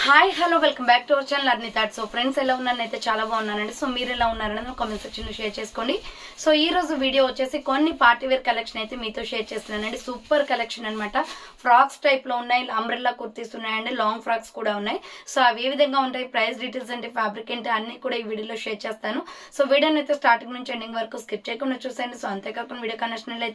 Hi hello welcome back to our channel అర్ని thoughts. So friends ఎలా ఉన్నానైతే చాలా బాగున్నానండి. So మీరు ఎలా ఉన్నారని కామెంట్ సెక్షన్ లో షేర్ చేసుకోండి. సో ఈ రోజు వీడియో వచ్చేసి కొన్ని పార్టీ వేర్ కలెక్షన్ అయితే మీతో షేర్ చేస్తున్నానండి. సూపర్ కలెక్షన్ అనమాట. ఫ్రాక్స్ టైప్ లో ఉన్నాయి, అంబ్రెల్లా కుర్తీస్ ఉన్నాయండి, లాంగ్ ఫ్రాక్స్ కూడా ఉన్నాయి. సో అవి ఏ విధంగా ఉంటాయి, ప్రైస్ డీటెయిల్స్ అంటే ఫ్యాబ్రిక్ ఏంటి అన్ని కూడా ఈ వీడియోలో షేర్ చేస్తాను. సో వీడియోని అయితే స్టార్టింగ్ నుంచి ఎండింగ్ వరకు స్కిప్ చేయకుండా చూసేయండి. సో అంతేకాకుండా వీడియో కనెక్షన్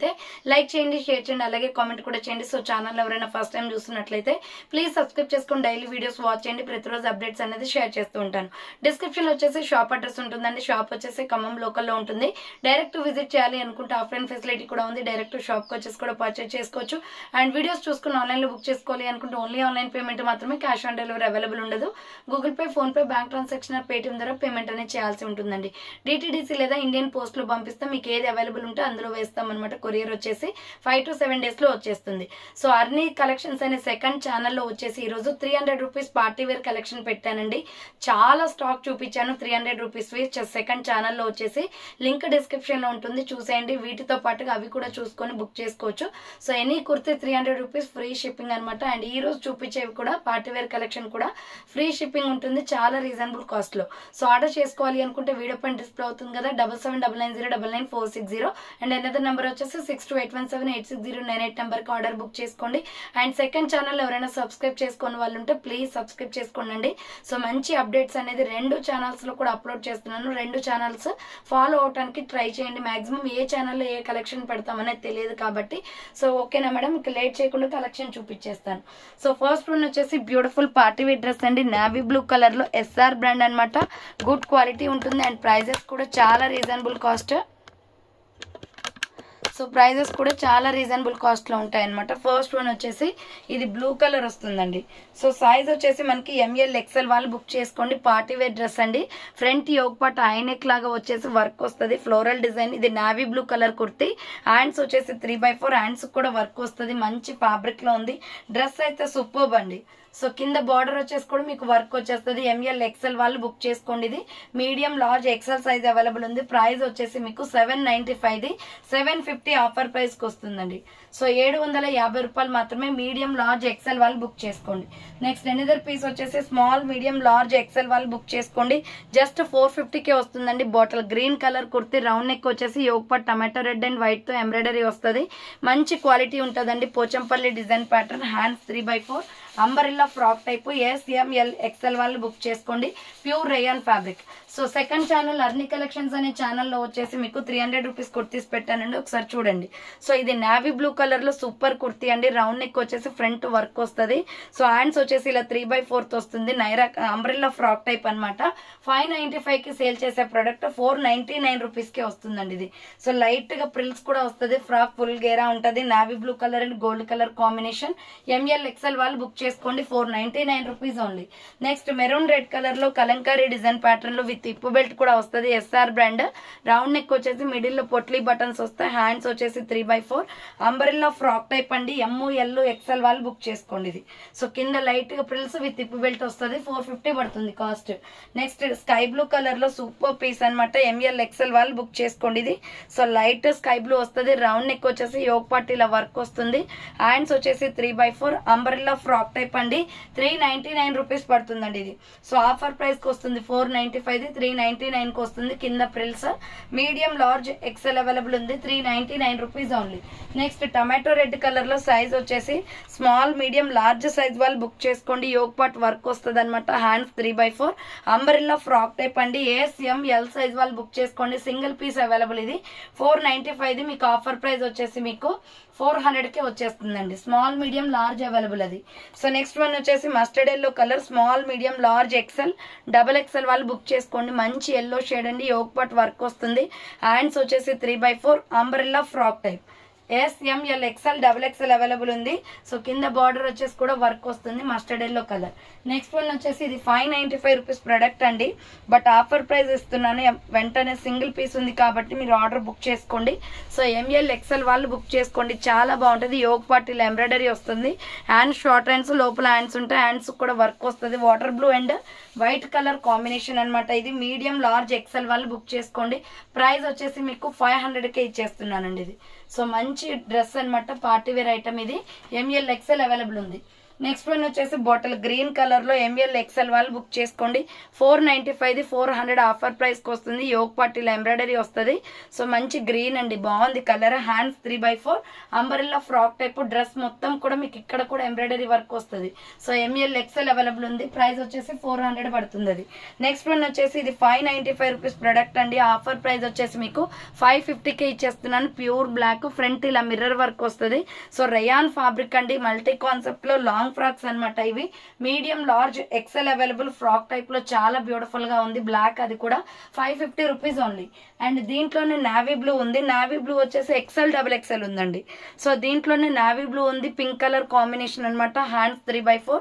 లైక్ చేయండి, షేర్ చేయండి, అలాగే కామెంట్ కూడా చేయండి. సో ఛానల్ ఎవరైనా ఫస్ట్ టైం చూస్తున్నట్లయితే ప్లీజ్ సబ్స్క్రైబ్ చేసుకొని డైలీ వీడియోస్ వాచ్ చేయండి. ప్రతిరోజు అప్డేట్స్ అనేది షేర్ చేస్తూ ఉంటాను. డిస్క్రిప్షన్ లో వచ్చేసి షాప్ అడ్రస్ ఉంటుందండి. షాప్ వచ్చేసి ఖమ్మం లోకల్ లో ఉంటుంది. డైరెక్ట్ విజిట్ చేయాలి అనుకుంటే ఆఫ్లైన్ ఫెసిలిటీ కూడా ఉంది. డైరెక్ట్ షాప్ కి వచ్చేసి కూడా పర్చేస్ చేసుకోవచ్చు. అండ్ వీడియోస్ చూసుకుని ఆన్లైన్ లో బుక్ చేసుకోవాలి అనుకుంటే ఓన్లీ ఆన్లైన్ పేమెంట్ మాత్రమే, క్యాష్ ఆన్ డెలివరీ అవైలబుల్ ఉండదు. Google pay, phone pay, bank transaction, Paytm ద్వారా పేమెంట్ అనేది చేయాల్సి ఉంటుందండి. డిటిడిసి లేదా ఇండియన్ పోస్ట్ లో పంపిస్తే మీకు ఏది అవైలబుల్ ఉంటే అందులో వేస్తాం అనమాట. కొరియర్ వచ్చేసి 5 to 7 days లో వచ్చేస్తుంది. సో అర్ని కలెక్షన్స్ అనే సెకండ్ ఛానల్లో వచ్చేసి ఈ రోజు 300 రూపీస్ పార్టీ వేర్ కలెక్షన్ పెట్టానండి. చాలా స్టాక్ చూపించాను 300 రూపీస్ సెకండ్ ఛానల్లో వచ్చేసి. లింక్ డిస్క్రిప్షన్ లో ఉంటుంది, చూసేయండి. వీటితో పాటుగా అవి కూడా చూసుకొని బుక్ చేసుకోవచ్చు. So any kurti 300 rupees free shipping అనమాట. అండ్ ఈ రోజు చూపించేవి కూడా పార్టీ వేర్ కలెక్షన్ కూడా ఫ్రీ షిప్పింగ్ ఉంటుంది, చాలా రీజనబుల్ కాస్ట్ లో. సో ఆర్డర్ చేసుకోవాలి అనుకుంటే వీడియో పైన డిస్ప్లే అవుతుంది కదా, 7799099460 అండ్ ఎనదర్ నెంబర్ వచ్చేసి 6281786098 నెంబర్ కి ఆర్డర్ బుక్ చేసుకోండి. అండ్ సెకండ్ ఛానల్ ఎవరైనా సబ్స్క్రైబ్ చేసుకున్న వాళ్ళు ఉంటే ప్లీజ్ సబ్స్క్రైబ్ చేసుకోండి. సో మంచి అప్డేట్స్ అనేది 2 ఛానల్స్ లో కూడా అప్లోడ్ చేస్తున్నాను. 2 ఛానల్స్ ఫాలో అవడానికి ట్రై చేయండి. మాక్సిమం ఏ ఛానల్లో ఏ కలెక్షన్ పెడతామనేది తెలియదు కాబట్టి. సో ఓకేనా మేడం, ఇక లేట్ చేయకుండా కలెక్షన్ చూపించేస్తాను. సో ఫస్ట్ వన్ వచ్చేసి బ్యూటిఫుల్ పార్టీ వేర్ డ్రెస్ అండి. నావీ బ్లూ కలర్ లో ఎస్ఆర్ బ్రాండ్ అనమాట. గుడ్ క్వాలిటీ ఉంటుంది అండ్ ప్రైజెస్ కూడా చాలా రీజనబుల్ కాస్ట్. సో ప్రైజెస్ కూడా చాలా రీజనబుల్ కాస్ట్ లో ఉంటాయి అనమాట. ఫస్ట్ వన్ వచ్చేసి ఇది బ్లూ కలర్ వస్తుందండి. సో సైజ్ వచ్చేసి మనకి ML XL వాళ్ళు బుక్ చేసుకోండి. పార్టీ వేర్ డ్రెస్ అండి. ఫ్రంట్ యోగ్ పార్ట్ ఐనెక్ లాగా వచ్చేసి వర్క్ వస్తుంది, ఫ్లోరల్ డిజైన్. ఇది navy blue colour kurti. Hands వచ్చేసి 3/4 హ్యాండ్స్ కూడా వర్క్ వస్తుంది. మంచి ఫ్యాబ్రిక్ లో ఉంది. డ్రెస్ అయితే సూపర్బ్ అండి. సో కింద బార్డర్ వచ్చేసి కూడా మీకు వర్క్ వచ్చేస్తుంది. ML XL వాళ్ళు బుక్ చేసుకోండి. ఇది medium large XL size available ఉంది. ప్రైస్ వచ్చేసి మీకు 795, 750 ఆఫర్ ప్రైస్ కి వస్తుందండి. సో 750 రూపాయలు మాత్రమే. మీడియం లార్జ్ ఎక్సెల్ వాళ్ళు బుక్ చేసుకోండి. నెక్స్ట్ ఎనదర్ పీస్ వచ్చేసి స్మాల్ మీడియం లార్జ్ ఎక్సెల్ వాళ్ళు బుక్ చేసుకోండి. జస్ట్ 450కే వస్తుందండి. Bottle green colour kurti, round neck వచ్చేసి yoke part tomato red and white తో ఎంబ్రాయిడరీ వస్తుంది. మంచి క్వాలిటీ ఉంటుందండి. Pochampally design pattern, hands 3/4 umbrella frock type. SML XL వాళ్ళు బుక్ చేసుకోండి. Pure rayon fabric. So second channel Arni collections అనే ఛానల్లో వచ్చేసి మీకు 300 రూపీస్ కుర్తీస్ పెట్టానండి. ఒకసారి చూడండి. సో ఇది నావీ బ్లూ కలర్ లో సూపర్ కుర్తీ అండి. రౌండ్ నెక్ వచ్చేసి ఫ్రంట్ వర్క్ వస్తుంది. సో హ్యాండ్స్ వచ్చేసి ఇలా 3/4 వస్తుంది. నైరా అంబ్రెల్లా ఫ్రాక్ టైప్ అనమాట. 595 కి సేల్ చేసే ప్రొడక్ట్ 499 రూపీస్ కి వస్తుందండి ఇది. సో లైట్ గా ప్రిల్స్ కూడా వస్తుంది. ఫ్రాక్ ఫుల్ గేరా ఉంటుంది. Navy blue colour and gold colour combination. ML XL వాళ్ళు బుక్ చేసుకోండి. 499 rupees only. Next maroon red colour లో కలంకారీ డిజైన్ ప్యాటర్న్ లో విత్ ఇప్పు బెల్ట్ కూడా వస్తుంది. SR brand. రౌండ్ నెక్ వచ్చేసి మిడిల్ లో పొట్లీ బటన్స్ వస్తాయి. హ్యాండ్స్ వచ్చేసి 3/4 అంబరిల్లా ఫ్రాక్ టైప్ అండి. ML XL వాళ్ళు బుక్ చేసుకోండి ఇది. సో కింద లైట్ గా ప్రిల్స్ విత్ ఇప్పు బెల్ట్ వస్తుంది. 450 పడుతుంది cost. Next sky blue colour లో సూపర్ పీస్ అనమాట. ML XL వాళ్ళు బుక్ చేసుకోండి ఇది. సో లైట్ స్కై బ్లూ వస్తుంది. రౌండ్ నెక్ వచ్చేసి యోగ్ పార్ట్ ఇలా వర్క్ వస్తుంది. హ్యాండ్స్ వచ్చేసి 3/4 అంబరిల్లా ఫ్రాక్ టైప్ అండి. 399 రూపీస్ పడుతుందండి ఇది. సో ఆఫర్ ప్రైస్ కి వస్తుంది. 495, 399 కి వస్తుంది. కింద ప్రిల్స్. మీడియం లార్జ్ XL అవైలబుల్ ఉంది. 399 rupees only. Next tomato red colour లో సైజ్ వచ్చేసి స్మాల్ మీడియం లార్జ్ సైజ్ వాళ్ళు బుక్ చేసుకోండి. యోగ్ పార్ట్ వర్క్ వస్తుంది అనమాట. హ్యాండ్స్ 3/4 అంబరిల్లా ఫ్రాక్ టైప్ అండి. SML సైజ్ వాళ్ళు బుక్ చేసుకోండి. సింగిల్ పీస్ అవైలబుల్ ఇది. 495 మీకు ఆఫర్ ప్రైస్ వచ్చేసి మీకు 400కే వచ్చేస్తుందండి. స్మాల్ మీడియం లార్జ్ అవైలబుల్ అది. సో నెక్స్ట్ వన్ వచ్చేసి mustard yellow colour, small medium large XL, XXL వాళ్ళు బుక్ చేసుకోండి. మంచి ఎల్లో షేడ్ అండి. యోగ్ పార్ట్ వర్క్ వస్తుంది. హ్యాండ్స్ వచ్చేసి 3/4 umbrella frock type. SML XL, XXL available ఉంది. సో కింద బార్డర్ వచ్చేసి కూడా వర్క్ వస్తుంది. Mustard yellow colour. Next one వచ్చేసి ఇది 595 రూపీస్ ప్రొడక్ట్ అండి. బట్ ఆఫర్ ప్రైస్ ఇస్తున్నాను. వెంటనే సింగిల్ పీస్ ఉంది కాబట్టి మీరు ఆర్డర్ బుక్ చేసుకోండి. సో ML XL వాళ్ళు బుక్ చేసుకోండి. చాలా బాగుంటుంది. యోగ్ పార్ట్ ఇలా ఎంబ్రాయిడరీ వస్తుంది. హ్యాండ్స్ షార్ట్ హ్యాండ్స్, లోపల హ్యాండ్స్ ఉంటాయి. హ్యాండ్స్ కూడా వర్క్ వస్తుంది. Water blue and white colour combination అనమాట. ఇది మీడియం లార్జ్ XL వాళ్ళు బుక్ చేసుకోండి. ప్రైస్ వచ్చేసి మీకు 500కే ఇచ్చేస్తున్నానండి ఇది. సో మంచి డ్రెస్ అనమాట. పార్టీ వేర్ ఐటమ్ ఇది. ML XL అవైలబుల్ ఉంది. నెక్స్ట్ వన్ వచ్చేసి బాటిల్ గ్రీన్ కలర్ లో ఎంఎల్ ఎక్సెల్ వాళ్ళు బుక్ చేసుకోండి. 495 400 ఆఫర్ ప్రైస్ కి వస్తుంది. యోగ్ పార్టీలో ఎంబ్రాయిడరీ వస్తుంది. సో మంచి గ్రీన్ అండి, బాగుంది colour. Hands 3/4 umbrella frock type. Dress మొత్తం కూడా మీకు ఇక్కడ కూడా ఎంబ్రాయిడరీ వర్క్ వస్తుంది. సో ఎంఎల్ ఎక్సెల్ అవైలబుల్ ఉంది. ప్రైస్ వచ్చేసి 400 పడుతుంది అది. నెక్స్ట్ వన్ వచ్చేసి ఇది 595 రూపీస్ ప్రొడక్ట్ అండి. ఆఫర్ ప్రైస్ వచ్చేసి మీకు 550కే ఇచ్చేస్తున్నాను. ప్యూర్ బ్లాక్, ఫ్రంట్ ఇలా మిర్రర్ వర్క్ వస్తుంది. సో రయాన్ ఫ్యాబ్రిక్ అండి, మల్టీ కాన్సెప్ట్ లో లాంగ్ ఫ్రాక్స్ అనమాట ఇవి. Medium large XL available frock type లో చాలా బ్యూటిఫుల్ గా ఉంది. బ్లాక్, అది కూడా 550 రూపీస్ ఓన్లీ. అండ్ దీంట్లోనే నావీ బ్లూ ఉంది. నావీ బ్లూ వచ్చేసి XL XXL ఉందండి. సో దీంట్లోనే నావీ బ్లూ ఉంది, పింక్ కలర్ కాంబినేషన్ అనమాట. హ్యాండ్స్ 3/4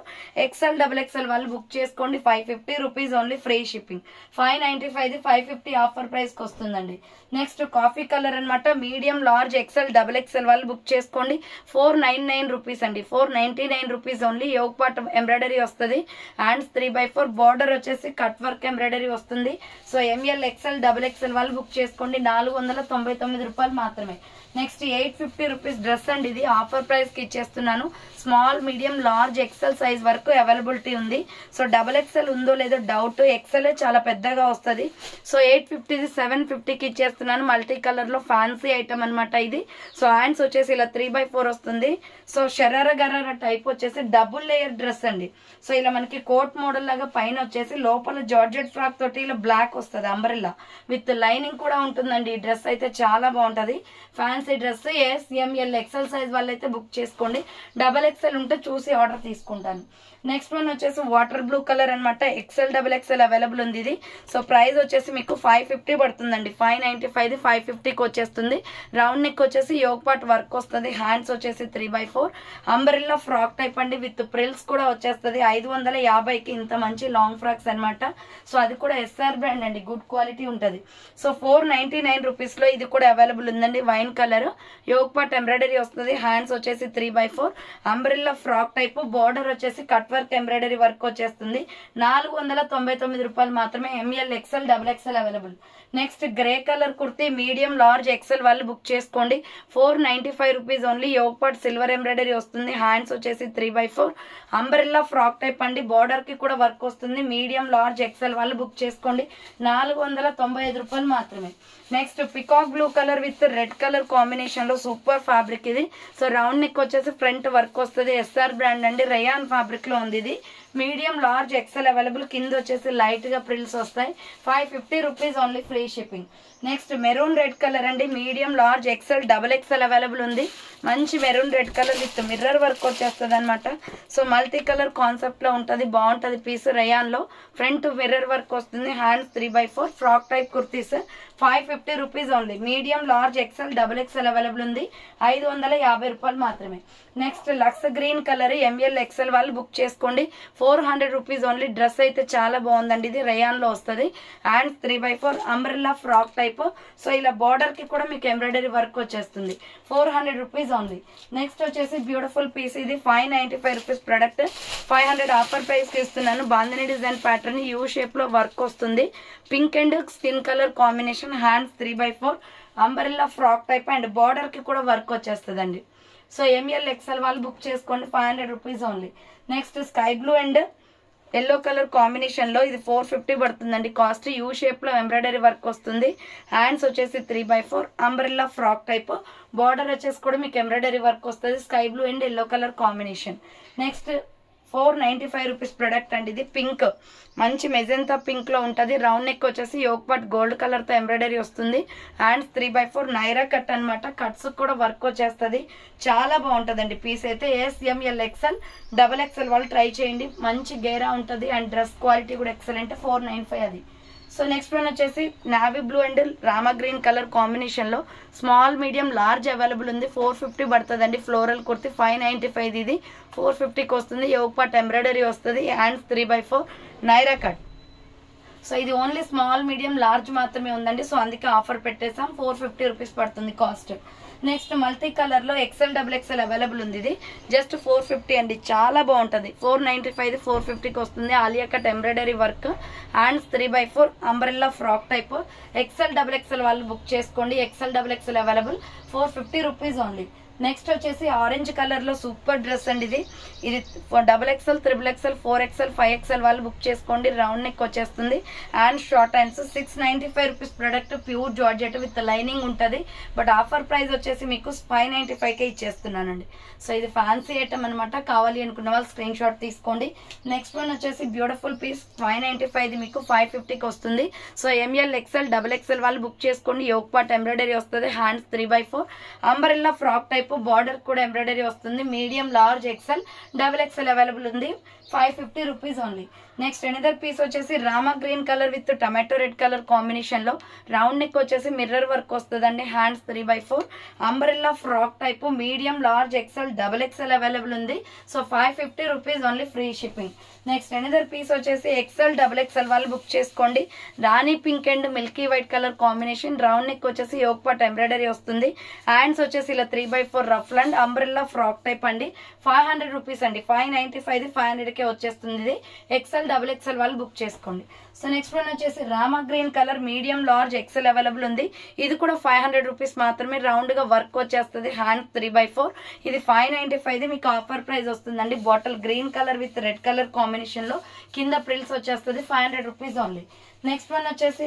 XL XXL వాళ్ళు బుక్ చేసుకోండి. 550 rupees only, free shipping. 595 550 offer price కి వస్తుందండి. నెక్స్ట్ కాఫీ కలర్ అనమాట. మీడియం లార్జ్ XL XXL వాళ్ళు బుక్ చేసుకోండి. 499 రూపీస్ అండి. 499 rupees only. Yoke part embroidery వస్తుంది. హ్యాండ్స్ 3/4 బార్డర్ వచ్చేసి కట్ వర్క్ ఎంబ్రాయిడరీ వస్తుంది. సో ఎంఎల్ XL XXL వాళ్ళు బుక్ చేసుకోండి. 499 రూపాయలు మాత్రమే. నెక్స్ట్ 850 రూపీస్ డ్రెస్ అండి. ఇది ఆఫర్ ప్రైస్ కి ఇచ్చేస్తున్నాను. Small, medium, large, XL size వరకు అవైలబిలిటీ ఉంది. సో XXL ఉందో లేదో డౌట్. ఎక్సెల్ చాలా పెద్దగా వస్తుంది. సో 850 750కి ఇచ్చేస్తున్నాను. మల్టీ కలర్ లో ఫ్యాన్సీ ఐటమ్ అనమాట ఇది. సో హ్యాండ్స్ వచ్చేసి ఇలా 3/4 వస్తుంది. సో షరార గరార టైప్ వచ్చేసి డబుల్ లేయర్ డ్రెస్ అండి. సో ఇలా మనకి కోట్ మోడల్ లాగా పైన వచ్చేసి లోపల జార్జెట్ ఫ్రాక్ తోటి ఇలా బ్లాక్ వస్తుంది అంబ్రెల్లా విత్ లైనింగ్ కూడా ఉంటుందండి. ఈ డ్రెస్ అయితే చాలా బాగుంటది. Fancy dress. SML XL size వాళ్ళైతే బుక్ చేసుకోండి. XXL ఉంటే చూసి ఆర్డర్ తీసుకుంటాను. నెక్స్ట్ వన్ వచ్చేసి వాటర్ బ్లూ కలర్ అనమాట. XL XXL అవైలబుల్ ఉంది ఇది. సో ప్రైస్ వచ్చేసి మీకు 550 పడుతుందండి. 595 550కి వచ్చేస్తుంది. రౌండ్ నెక్ వచ్చేసి యోగ్ పార్ట్ వర్క్ వస్తుంది. హ్యాండ్స్ వచ్చేసి 3/4 అంబ్రెల్లా ఫ్రాక్ టైప్ అండి, విత్ ప్రిల్స్ కూడా వచ్చేస్తుంది. 550కి ఇంత మంచి లాంగ్ ఫ్రాక్స్ అనమాట. సో అది కూడా SR బ్రాండ్ అండి, గుడ్ క్వాలిటీ ఉంటుంది. సో 499 రూపీస్ లో ఇది కూడా అవైలబుల్ ఉందండి. Wine colour, yoke part embroidery వస్తుంది. హ్యాండ్స్ వచ్చేసి 3/4 అంబ్రెల్లా ఫ్రాక్ టైప్. బార్డర్ వచ్చేసి కట్ వర్క్ ఎంబ్రాయిడరీ వర్క్ వచ్చేస్తుంది. 499 రూపాయలు మాత్రమే. ML XL XXL available. Next grey colour kurti, medium large XL వాళ్ళు బుక్ చేసుకోండి. 495 rupees only. Yoke part silver embroidery వస్తుంది. Hands వచ్చేసి 3/4 అంబ్రెల్లా ఫ్రాక్ టైప్ అండి. బార్డర్ కి కూడా వర్క్ వస్తుంది. మీడియం లార్జ్ ఎక్సెల్ వాళ్ళు బుక్ చేసుకోండి. 495 రూపాయలు మాత్రమే. Next peacock blue colour with red colour combination లో సూపర్ ఫ్యాబ్రిక్ ఇది. సో రౌండ్ నెక్ వచ్చేసి ఫ్రంట్ వర్క్ వస్తుంది. SR బ్రాండ్ అండి, రయాన్ ఫ్యాబ్రిక్ లో ఉంది ఇది. Medium large XL available. కింద వచ్చేసి లైట్ గా ప్రిల్స్ వస్తాయి. 550 rupees only, free shipping. Next maroon red colour అండి. Medium large XL XXL available ఉంది. మంచి maroon red colour with mirror work వచ్చేస్తుంది అనమాట. సో మల్టీ కలర్ కాన్సెప్ట్ లో ఉంటుంది, బాగుంటుంది పీస్. రయాన్ లో ఫ్రంట్ మిర్రర్ వర్క్ వస్తుంది. Hands 3/4 frock type kurtis. 550 rupees only. Medium large XL XXL available ఉంది. 550 రూపాయలు మాత్రమే. నెక్స్ట్ లక్స్ గ్రీన్ కలర్, ML XL వాళ్ళు బుక్ చేసుకోండి. 400 రూపీస్ ఓన్లీ. డ్రెస్ అయితే చాలా బాగుందండి. ఇది రయాన్ లో వస్తుంది. Hands 3/4 umbrella frock type. So ఇలా బార్డర్ కి కూడా మీకు ఎంబ్రాయిడరీ వర్క్ వచ్చేస్తుంది. 400 రూపీస్ ఓన్లీ. నెక్స్ట్ వచ్చేసి బ్యూటిఫుల్ పీస్ ఇది. 595 రూపీస్ ప్రొడక్ట్. 500 ఆఫర్ ప్రైస్ కి ఇస్తున్నాను. Bandhani design pattern, U shape లో వర్క్ వస్తుంది. Pink and skin colour combination. Hands 3/4 umbrella frock type and border కి కూడా వర్క్ వచ్చేస్తుందండి. సో ML XL వాళ్ళు బుక్ చేసుకోండి. 500 rupees only. Next sky blue and yellow colour combination లో ఇది 450 పడుతుందండి కాస్ట్. యూ షేప్ లో ఎంబ్రాయిడరీ వర్క్ వస్తుంది. హ్యాండ్స్ వచ్చేసి 3/4 అంబ్రెల్లా ఫ్రాక్ టైప్. బార్డర్ వచ్చేసి కూడా మీకు ఎంబ్రాయిడరీ వర్క్ వస్తుంది. Sky blue and yellow colour combination. Next 495 rupees product అండి. ఇది పింక్, మంచి మెజెంతా పింక్ లో ఉంటుంది. రౌండ్ నెక్ వచ్చేసి యోగ్ పార్ట్ గోల్డ్ కలర్ తో ఎంబ్రాయిడరీ వస్తుంది. హ్యాండ్స్ 3/4 నైరా కట్ అనమాట. కట్స్ కూడా వర్క్ వచ్చేస్తుంది. చాలా బాగుంటుందండి పీస్ అయితే. SML XL XXL వాళ్ళు ట్రై చేయండి. మంచి గేరా ఉంటుంది అండ్ డ్రెస్ క్వాలిటీ కూడా ఎక్సలెంట్. 495 అది. సో నెక్స్ట్ వన్ వచ్చేసి navy blue and Rama green colour combination లో స్మాల్, మీడియం, లార్జ్ అవైలబుల్ ఉంది. 450 పడుతుందండి. ఫ్లోరల్ కుర్తి. 595 ఇది. 450కి వస్తుంది. యోగ్ పార్ట్ ఎంబ్రాయిడరీ వస్తుంది. Hands 3/4 Naira cut. సో ఇది ఓన్లీ స్మాల్, మీడియం, లార్జ్ మాత్రమే ఉందండి. సో అందుకే ఆఫర్ పెట్టేసాం. 450 రూపీస్ పడుతుంది కాస్ట్. నెక్స్ట్ మల్టీ కలర్ లో XL XXL అవైలబుల్ ఉంది. ఇది జస్ట్ 450 అండి. చాలా బాగుంటుంది. 495 450కి వస్తుంది. Alia cut embroidery work. Hands 3/4 umbrella frock type. XL XXL వాళ్ళు బుక్ చేసుకోండి. XL XXL available. 450 rupees only. Next వచ్చేసి ఆరెంజ్ కలర్ లో సూపర్ డ్రెస్ అండి. ఇది XXL, XXL, 4XL, 5XL వాళ్ళు బుక్ చేసుకోండి. రౌండ్ నెక్ వచ్చేస్తుంది and short hands. 695 rupees product, pure georgette with lining ఉంటుంది. బట్ ఆఫర్ ప్రైస్ వచ్చేసి మీకు 595కే ఇచ్చేస్తున్నానండి. సో ఇది ఫ్యాన్సీ ఐటమ్ అనమాట. కావాలి అనుకున్న వాళ్ళు స్క్రీన్ షాట్ తీసుకోండి. నెక్స్ట్ వన్ వచ్చేసి బ్యూటిఫుల్ పీస్ 595, మీకు 550కి వస్తుంది. సో ML, XL, XXL వాళ్ళు బుక్ చేసుకోండి. యోక్ పార్ట్ ఎంబ్రాయిడరీ వస్తుంది, hands 3/4 umbrella frock type, border కూడా ఎంబ్రాయిడరీ వస్తుంది. Medium, large, XL, XXL available ఉంది. 550 rupees only. Next another piece వచ్చేసి Rama green colour with tomato red colour combination లో round neck వచ్చేసి mirror work వస్తుందండి. Hands 3/4 umbrella frock type, medium, large, XL, XXL available ఉంది. So 550 rupees only, free shipping. Next another piece వచ్చేసి XL, XXL వాళ్ళు book చేసుకోండి. Rani pink and milky white colour combination. Round neck వచ్చేసి yoke part embroidery వస్తుంది. Hands వచ్చేసి ఇలా 3/4 ruff and umbrella frock type అండి. 500 rupees అండి. 595 500కే వచ్చేస్తుంది. ఇది XL, XXL వాళ్ళు బుక్ చేసుకోండి. సో నెక్స్ట్ వన్ వచ్చేసి Rama green colour, medium, large, XL available ఉంది. ఇది కూడా 500 రూపీస్ మాత్రమే. రౌండ్ గా వర్క్ వచ్చేస్తుంది. హ్యాండ్ 3/4. ఇది 595 మీకు ఆఫర్ ప్రైస్ వస్తుందండి. Bottle green colour with red colour combination లో కింద ప్రిల్స్ వచ్చేస్తుంది. 500 రూపీస్ ఓన్లీ. నెక్స్ట్ వన్ వచ్చేసి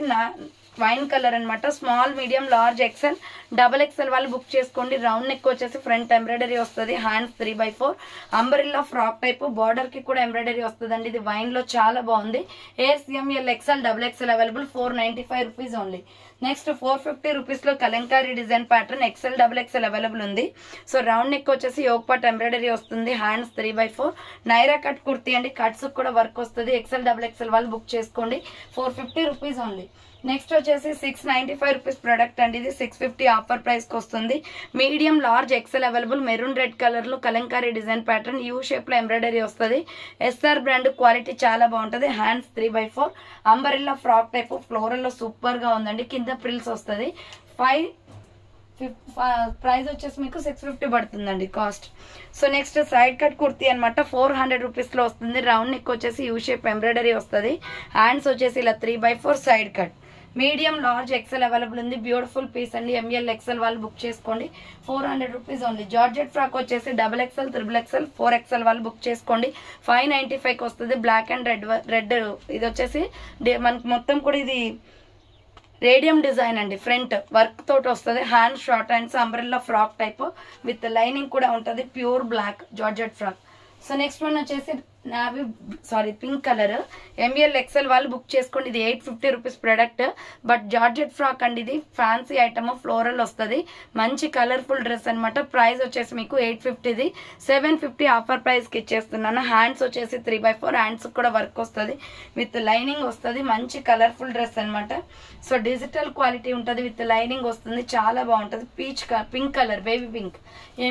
వైన్ కలర్ అనమాట. Small, medium, large, XL, XXL వాళ్ళు బుక్ చేసుకోండి. రౌండ్ నెక్ వచ్చేసి ఫ్రంట్ ఎంబ్రాయిడరీ వస్తుంది. Hands 3/4 umbrella frock type, border కి కూడా ఎంబ్రాయిడరీ వస్తుందండి. ఇది వైన్ లో చాలా బాగుంది. ML, XL, XXL available. 495 rupees only. Next 450 rupees లో Kalamkari design pattern XL, XXL available ఉంది. సో రౌండ్ నెక్ వచ్చేసి యోక్ పార్ట్ ఎంబ్రాయిడరీ వస్తుంది. హ్యాండ్స్ 3/4 నైరా కట్ కుర్తీ అండి. కట్స్ కూడా వర్క్ వస్తుంది. XL, XXL వాళ్ళు బుక్ చేసుకోండి. 450 రూపీస్ ఓన్లీ. నెక్స్ట్ వచ్చేసి 695 రూపీస్ ప్రొడక్ట్ అండి. ఇది 650 ఆఫర్ ప్రైస్ కి వస్తుంది. Medium, large, XL available. Maroon red colour లో Kalamkari design pattern, U shape లో ఎంబ్రాయిడరీ వస్తుంది. SR బ్రాండ్, క్వాలిటీ చాలా బాగుంటది. Hands 3/4 umbrella frock type, floral లో సూపర్ గా ఉందండి. కింద ప్రిల్స్ వస్తుంది. ప్రైస్ వచ్చేసి మీకు 650 పడుతుందండి cost. So next side cut kurti అనమాట. 400 రూపీస్ లో వస్తుంది. రౌండ్ నెక్ వచ్చేసి యూ షేప్ ఎంబ్రాయిడరీ వస్తుంది. హ్యాండ్స్ వచ్చేసి ఇలా 3/4 side cut. Medium, large, XL available ఉంది. బ్యూటిఫుల్ పీస్ అండి. ML, XL వాళ్ళు బుక్ చేసుకోండి. 400 రూపీస్ ఓన్లీ. జార్జెట్ ఫ్రాక్ వచ్చేసి XXL, XXL, 4XL వాళ్ళు బుక్ చేసుకోండి. 595కి వస్తుంది. బ్లాక్ అండ్ రెడ్ ఇది వచ్చేసి మనకి మొత్తం కూడా ఇది రేడియం డిజైన్ అండి. ఫ్రంట్ వర్క్ తోటి వస్తుంది. Hand short hands, umbrella frock type with lining కూడా ఉంటుంది. Pure black georgette frock. So next one వచ్చేసి పింక్ కలర్. ML, XL వాళ్ళు బుక్ చేసుకోండి. ఇది 850 rupees product. But georgette frock అండి. ఇది ఫ్యాన్సీ ఐటమ్, ఫ్లోరల్ వస్తుంది. మంచి కలర్ఫుల్ డ్రెస్ అనమాట. ప్రైస్ వచ్చేసి మీకు 850, 750 ఆఫర్ ప్రైస్ కి ఇచ్చేస్తున్నాను. హ్యాండ్స్ వచ్చేసి 3/4 హ్యాండ్స్ కూడా వర్క్ వస్తుంది. విత్ లైనింగ్ వస్తుంది. మంచి కలర్ఫుల్ డ్రెస్ అనమాట. సో డిజిటల్ క్వాలిటీ ఉంటుంది. విత్ లైనింగ్ వస్తుంది. చాలా బాగుంటుంది. Pink colour, baby pink.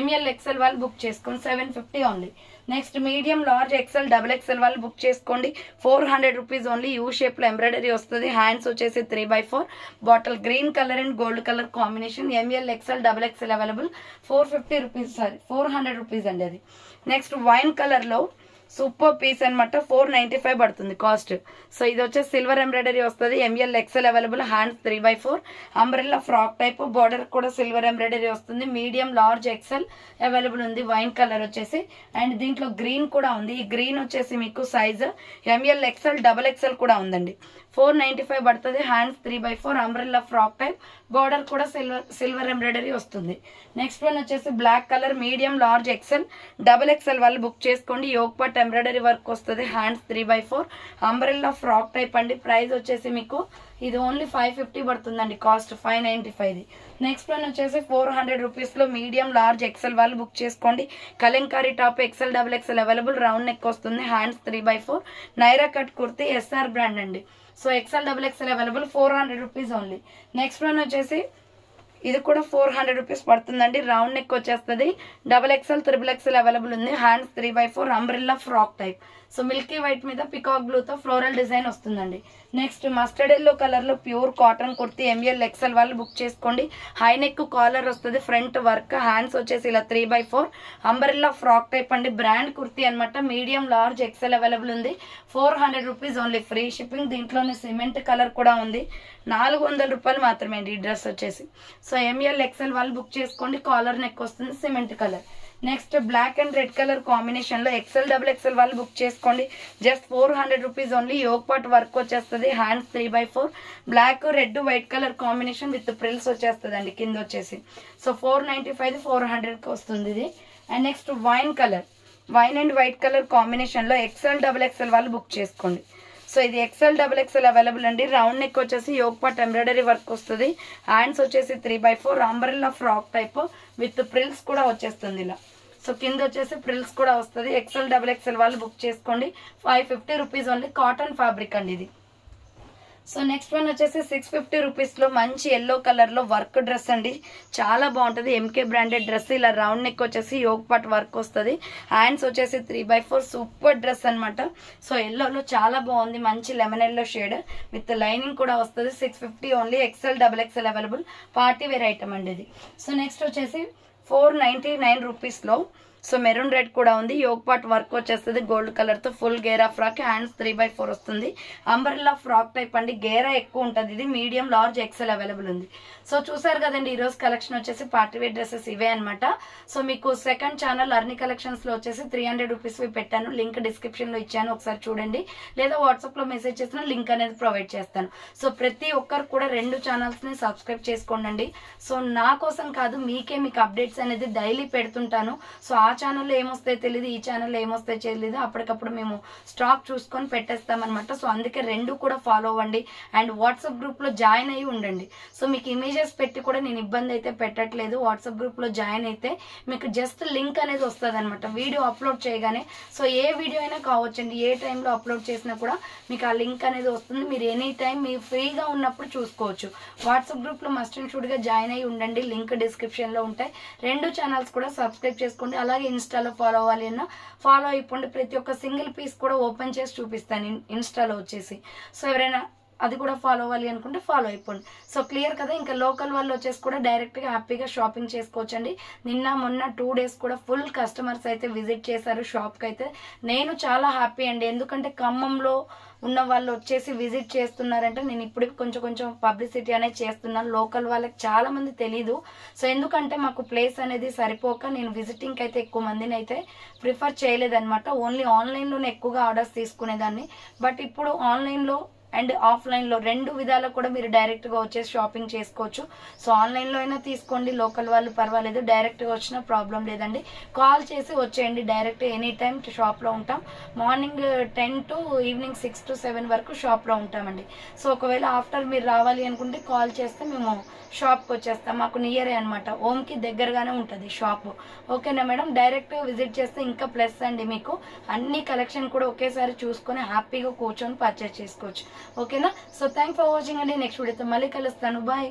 ML, XL వాళ్ళు బుక్ చేసుకోండి. 750 only. Next medium, large, XL, XXL వాళ్ళు బుక్ చేసుకోండి. 400 రూపీస్ ఓన్లీ. యూ షేప్ లో ఎంబ్రాయిడరీ వస్తుంది. హ్యాండ్స్ వచ్చేసి 3/4 bottle green colour and gold colour combination. ML, XL, XXL available. 450 rupees 400 rupees అండి అది. Next wine colour లో సూపర్ పీస్ అనమాట. 495 పడుతుంది కాస్ట్. సో ఇది వచ్చేసి సిల్వర్ ఎంబ్రాయిడరీ వస్తుంది. ML, XL available. Hands 3/4 umbrella frock type, border కూడా సిల్వర్ ఎంబ్రాయిడరీ వస్తుంది. మీడియం, లార్జ్, XL అవైలబుల్ ఉంది. వైన్ కలర్ వచ్చేసి అండ్ దీంట్లో గ్రీన్ కూడా ఉంది. ఈ గ్రీన్ వచ్చేసి మీకు సైజ్ ML, XL, XXL కూడా ఉందండి. 495 పడుతుంది. Hands 3/4 umbrella frock type, border కూడా సిల్వర్ ఎంబ్రాయిడరీ వస్తుంది. నెక్స్ట్ వన్ వచ్చేసి black colour. Medium, large, XL, XXL వాళ్ళు బుక్ చేసుకోండి. యోక్ పార్ట్ ఎంబ్రాయిడరీ వర్క్ వస్తుంది. హ్యాండ్స్ 3/4 అంబ్రెల్లా ఫ్రాక్ టైప్ అండి. ప్రైస్ వచ్చేసి మీకు ఇది ఓన్లీ 550 పడుతుందండి కాస్ట్. 595. నెక్స్ట్ వన్ వచ్చేసి 400 రూపీస్ లో మీడియం, లార్జ్, XL వాళ్ళు బుక్ చేసుకోండి. Kalamkari top XL, XXL available. Round neck వస్తుంది. Hands 3/4 Naira cut kurti, SR brand అండి. So XL, XXL available. 400 rupees only. Next one వచ్చేసి ఇది కూడా 400 రూపీస్ పడుతుందండి. రౌండ్ నెక్ వచ్చేస్తుంది. XXL, XXL అవైలబుల్ ఉంది. Hands 3/4 umbrella frock type. So milky white మీద peacock బ్లూతో ఫ్లోరల్ డిజైన్ వస్తుందండి. నెక్స్ట్ మస్టర్డ్ ఎల్లో కలర్లో pure cotton kurti ML XL వాళ్ళు బుక్ చేసుకోండి. హై నెక్ కాలర్ వస్తుంది, ఫ్రంట్ వర్క్, హ్యాండ్స్ వచ్చేసి ఇలా 3x4 అంబరెల్లా ఫ్రాక్ టైప్ అండి. బ్రాండ్ కుర్తీ అనమాట. మీడియం లార్జ్ ఎక్సెల్ అవైలబుల్ ఉంది. 400 రూపీస్ ఓన్లీ, ఫ్రీ షిప్పింగ్. దీంట్లోనే సిమెంట్ కలర్ కూడా ఉంది. 400 రూపాయలు మాత్రమే అండి ఈ డ్రెస్ వచ్చేసి. సో ఎంఎల్ ఎక్సెల్ వాళ్ళు బుక్ చేసుకోండి. కాలర్ నెక్ వస్తుంది, cement colour. Next black and red colour combination లో ఎక్సెల్ డబుల్ ఎక్సెల్ వాళ్ళు బుక్ చేసుకోండి. Just 400 rupees only. Yoke part work వచ్చేస్తుంది, hands 3x4, black red white colour combination with frills వచ్చేస్తుంది అండి కింద వచ్చేసి. సో 495 400కి వస్తుంది ఇది. And next wine and white colour combination లో ఎక్సెల్ డబుల్ ఎక్సెల్ వాళ్ళు బుక్ చేసుకోండి. సో ఇది ఎక్సెల్ డబుల్ ఎక్సెల్ అవైలబుల్ అండి. రౌండ్ నెక్ వచ్చేసి యోక్ పార్ట్ ఎంబ్రాయిడరీ వర్క్ వస్తుంది, హ్యాండ్స్ వచ్చేసి 3x4 umbrella frock type with frills కూడా వచ్చేస్తుంది ఇలా. సో కింద వచ్చేసి ప్రిల్స్ కూడా వస్తుంది. ఎక్సెల్ డబుల్ ఎక్సెల్ వాళ్ళు బుక్ చేసుకోండి. 550 రూపీస్ ఓన్లీ. కాటన్ ఫ్యాబ్రిక్ అండి ఇది. సో నెక్స్ట్ వన్ వచ్చేసి 650 రూపీస్లో మంచి ఎల్లో కలర్లో వర్క్ డ్రెస్ అండి. చాలా బాగుంటుంది. MK branded dress. ఇలా రౌండ్ నెక్ వచ్చేసి యోక్ పార్ట్ వర్క్ వస్తుంది, హ్యాండ్స్ వచ్చేసి 3x4. సూపర్ డ్రెస్ అనమాట. సో ఎల్లోలో చాలా బాగుంది. మంచి lemon yellow shade with lining కూడా వస్తుంది. 650 only. XL double XL available. Party wear item అండి ఇది. సో నెక్స్ట్ వచ్చేసి 499 రూపీస్లో సో మెరూన్ రెడ్ కూడా ఉంది. యోక్ పార్ట్ వర్క్ వచ్చేస్తుంది గోల్డ్ కలర్ తో. ఫుల్ గేరా ఫ్రాక్, హ్యాండ్స్ 3x4 వస్తుంది. అంబరెల్లా ఫ్రాక్ టైప్ అండి. గేరా ఎక్కువ ఉంటుంది. ఇది మీడియం లార్జ్ ఎక్సెల్ అవైలబుల్ ఉంది. సో చూసారు కదండి ఈ రోజు కలెక్షన్ వచ్చేసి పార్టీ వేర్ డ్రెస్సెస్ ఇవే అనమాట. సో మీకు సెకండ్ ఛానల్ అర్ని కలెక్షన్స్ లో వచ్చేసి 300 రూపీస్ పెట్టాను. లింక్ డిస్క్రిప్షన్ లో ఇచ్చాను, ఒకసారి చూడండి. లేదా వాట్సాప్ లో మెసేజ్ చేసిన లింక్ అనేది ప్రొవైడ్ చేస్తాను. సో ప్రతి ఒక్కరు కూడా 2 ఛానల్స్ ని సబ్స్క్రైబ్ చేసుకోండి. సో నా కోసం కాదు, మీకు అప్డేట్స్ అనేది డైలీ పెడుతుంటాను. సో ఆ ఛానల్లో ఏమొస్తాయో తెలియదు, ఈ ఛానల్లో ఏమొస్తాయో తెలియదు. అప్పటికప్పుడు మేము స్టాక్ చూసుకొని పెట్టేస్తామన్నమాట. సో అందుకే 2 కూడా ఫాలో అవ్వండి. అండ్ వాట్సాప్ గ్రూప్ లో జాయిన్ అయ్యి ఉండండి. సో మీకు ఇమేజెస్ పెట్టి కూడా నేను ఇబ్బంది అయితే పెట్టట్లేదు. వాట్సాప్ గ్రూప్ లో జాయిన్ అయితే మీకు జస్ట్ లింక్ అనేది వస్తుంది అనమాట వీడియో అప్లోడ్ చేయగానే. సో ఏ వీడియో అయినా కావచ్చండి, ఏ టైంలో అప్లోడ్ చేసినా కూడా మీకు ఆ లింక్ అనేది వస్తుంది. మీరు ఎనీ టైం మీరు ఫ్రీగా ఉన్నప్పుడు చూసుకోవచ్చు. వాట్సాప్ గ్రూప్ లో మస్ట్ అండ్ షుడ్ గా జాయిన్ అయ్యి ఉండండి. లింక్ డిస్క్రిప్షన్ లో ఉంటాయి. 2 ఛానల్స్ కూడా సబ్స్క్రైబ్ చేసుకోండి. అలాగే ఇన్స్టాలో ఫాలో అవ్వాలి అన్నా ఫాలో అయిపోండి. ప్రతి ఒక్క సింగిల్ పీస్ కూడా ఓపెన్ చేసి చూపిస్తాను ఇన్స్టాలో వచ్చేసి. సో ఎవరైనా అది కూడా ఫాలో అవ్వాలి అనుకుంటే ఫాలో అయిపోండి. సో క్లియర్ కదా. ఇంకా లోకల్ వాళ్ళు వచ్చేసి కూడా డైరెక్ట్ గా హ్యాపీగా షాపింగ్ చేసుకోవచ్చండి. నిన్న మొన్న 2 డేస్ కూడా ఫుల్ కస్టమర్స్ అయితే విజిట్ చేశారు షాప్ కి. అయితే నేను చాలా హ్యాపీ అండి. ఎందుకంటే ఖమ్మంలో ఉన్న వాళ్ళు వచ్చేసి విజిట్ చేస్తున్నారంటే నేను ఇప్పుడు కొంచెం పబ్లిసిటీ అనేది చేస్తున్నాను. లోకల్ వాళ్ళకి చాలా మంది తెలీదు. సో ఎందుకంటే మాకు ప్లేస్ అనేది సరిపోక నేను విజిటింగ్ అయితే ఎక్కువ మందిని అయితే ప్రిఫర్ చేయలేదన్నమాట. ఓన్లీ ఆన్లైన్లోనే ఎక్కువగా ఆర్డర్స్ తీసుకునేదాన్ని. బట్ ఇప్పుడు ఆన్లైన్లో అండ్ ఆఫ్లైన్లో 2 విధాలు కూడా మీరు డైరెక్ట్గా వచ్చేసి షాపింగ్ చేసుకోవచ్చు. సో ఆన్లైన్లో అయినా తీసుకోండి, లోకల్ వాళ్ళు పర్వాలేదు. డైరెక్ట్గా వచ్చినా ప్రాబ్లం లేదండి. కాల్ చేసి వచ్చేయండి. డైరెక్ట్ ఎనీ టైం షాప్లో ఉంటాం. మార్నింగ్ 10 to ఈవినింగ్ 6 to 7 వరకు షాప్లో ఉంటామండి. సో ఒకవేళ ఆఫ్టర్ మీరు రావాలి అనుకుంటే కాల్ చేస్తే మేము షాప్కి వచ్చేస్తాం. మాకు నియరే అనమాట, హోమ్కి దగ్గరగానే ఉంటుంది షాపు. ఓకేనా మేడం. డైరెక్ట్ విజిట్ చేస్తే ఇంకా ప్లస్ అండి. మీకు అన్ని కలెక్షన్ కూడా ఒకేసారి చూసుకొని హ్యాపీగా కూర్చొని పర్చేస్ చేసుకోవచ్చు. ఓకేనా. సో థ్యాంక్ ఫర్ వాచింగ్ అండి. నెక్స్ట్ వీడియోతో మళ్ళీ కలుస్తాను. బాయ్.